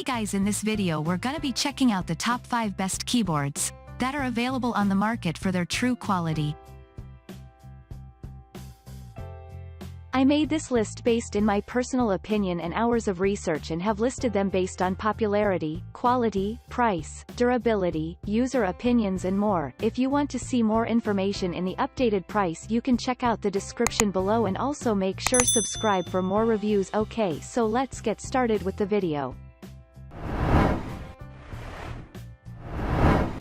guys, in this video we're gonna be checking out the top 5 best keyboards that are available on the market for their true quality. I made this list based in my personal opinion and hours of research and have listed them based on popularity, quality, price, durability, user opinions and more. If you want to see more information in the updated price, you can check out the description below and also make sure subscribe for more reviews. Okay, so let's get started with the video.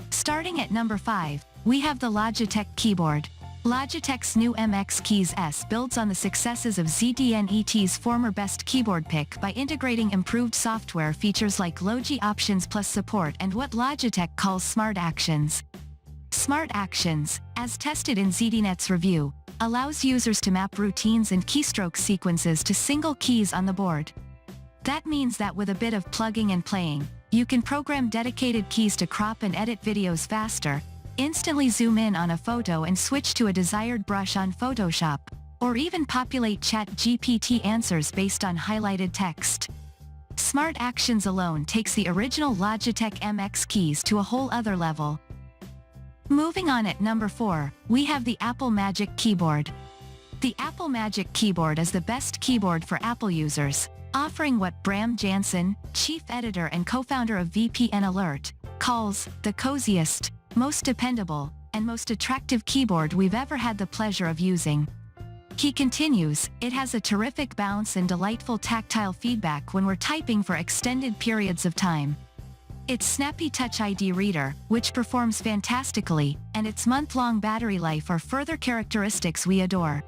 Starting at number 5, we have the Logitech Keyboard. Logitech's new MX Keys S builds on the successes of ZDNET's former best keyboard pick by integrating improved software features like Logi Options Plus support and what Logitech calls Smart Actions. Smart Actions, as tested in ZDNet's review, allows users to map routines and keystroke sequences to single keys on the board. That means that with a bit of plugging and playing, you can program dedicated keys to crop and edit videos faster, instantly zoom in on a photo and switch to a desired brush on Photoshop, or even populate ChatGPT answers based on highlighted text. Smart Actions alone takes the original Logitech MX Keys to a whole other level. Moving on, at number 4, we have the Apple Magic Keyboard. The Apple Magic Keyboard is the best keyboard for Apple users, offering what Bram Jansen, chief editor and co-founder of VPN Alert, calls the coziest, most dependable, and most attractive keyboard we've ever had the pleasure of using. He continues, it has a terrific bounce and delightful tactile feedback when we're typing for extended periods of time. Its snappy Touch ID reader, which performs fantastically, and its month-long battery life are further characteristics we adore.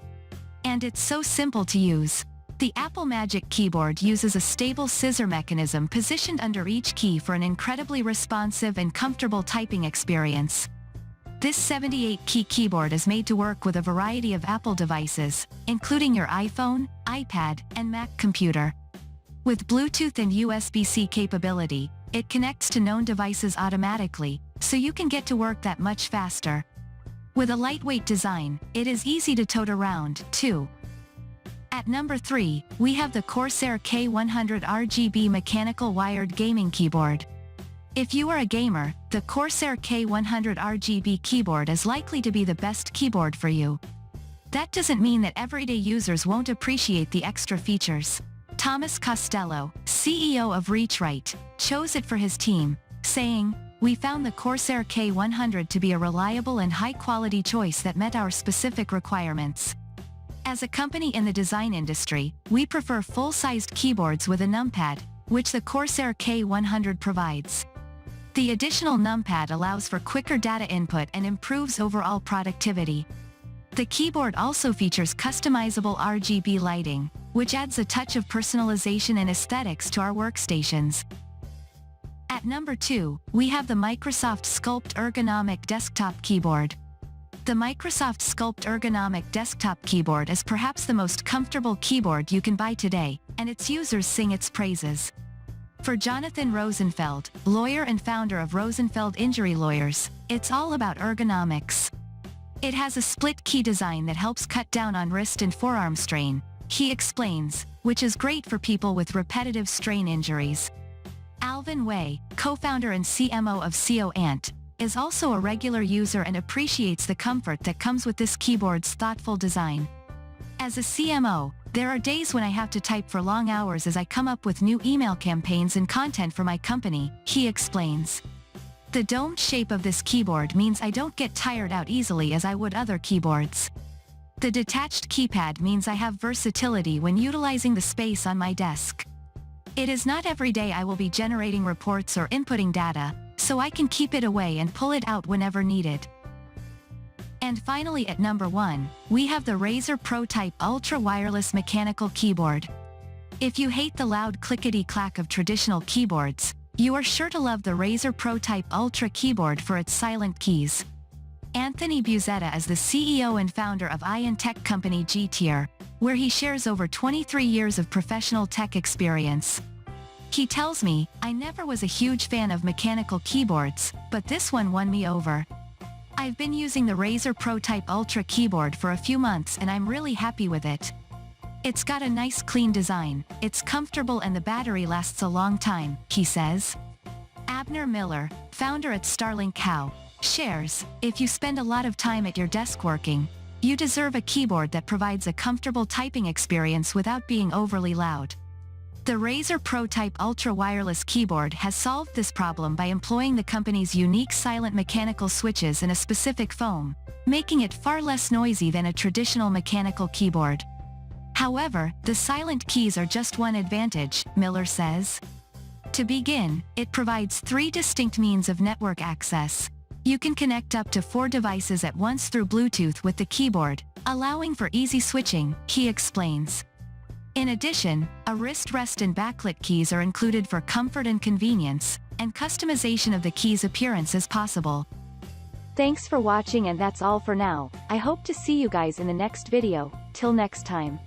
And it's so simple to use. The Apple Magic Keyboard uses a stable scissor mechanism positioned under each key for an incredibly responsive and comfortable typing experience. This 78-key keyboard is made to work with a variety of Apple devices, including your iPhone, iPad, and Mac computer. With Bluetooth and USB-C capability, it connects to known devices automatically, so you can get to work that much faster. With a lightweight design, it is easy to tote around, too. At number 3, we have the Corsair K100 RGB mechanical wired gaming keyboard. If you are a gamer, the Corsair K100 RGB keyboard is likely to be the best keyboard for you. That doesn't mean that everyday users won't appreciate the extra features. Thomas Costello, CEO of Reachwright, chose it for his team, saying, "We found the Corsair K100 to be a reliable and high-quality choice that met our specific requirements." As a company in the design industry, we prefer full-sized keyboards with a numpad, which the Corsair K100 provides. The additional numpad allows for quicker data input and improves overall productivity. The keyboard also features customizable RGB lighting, which adds a touch of personalization and aesthetics to our workstations. At number 2, we have the Microsoft Sculpt Ergonomic Desktop Keyboard. The Microsoft Sculpt Ergonomic Desktop Keyboard is perhaps the most comfortable keyboard you can buy today, and its users sing its praises. For Jonathan Rosenfeld, lawyer and founder of Rosenfeld Injury Lawyers, it's all about ergonomics. It has a split key design that helps cut down on wrist and forearm strain, he explains, which is great for people with repetitive strain injuries. Alvin Wei, co-founder and CMO of CO Ant, is also a regular user and appreciates the comfort that comes with this keyboard's thoughtful design. As a CMO, there are days when I have to type for long hours as I come up with new email campaigns and content for my company, he explains. The domed shape of this keyboard means I don't get tired out easily as I would other keyboards. The detached keypad means I have versatility when utilizing the space on my desk. It is not every day I will be generating reports or inputting data, so I can keep it away and pull it out whenever needed. And finally, at number 1, we have the Razer Pro Type Ultra Wireless Mechanical Keyboard. If you hate the loud clickety-clack of traditional keyboards, you are sure to love the Razer Pro Type Ultra keyboard for its silent keys. Anthony Buzetta is the CEO and founder of Ion tech company G-Tier, where he shares over 23 years of professional tech experience. He tells me, "I never was a huge fan of mechanical keyboards, but this one won me over. I've been using the Razer Pro Type Ultra keyboard for a few months and I'm really happy with it. It's got a nice clean design, it's comfortable and the battery lasts a long time, he says. Abner Miller, founder at Starlink How, shares, if you spend a lot of time at your desk working, you deserve a keyboard that provides a comfortable typing experience without being overly loud. The Razer Pro Type Ultra wireless keyboard has solved this problem by employing the company's unique silent mechanical switches in a specific foam, making it far less noisy than a traditional mechanical keyboard. However, the silent keys are just one advantage, Miller says. To begin, it provides 3 distinct means of network access. You can connect up to 4 devices at once through Bluetooth with the keyboard, allowing for easy switching, he explains. In addition, a wrist rest and backlit keys are included for comfort and convenience, and customization of the key's appearance is possible. Thanks for watching, and that's all for now. I hope to see you guys in the next video. Till next time.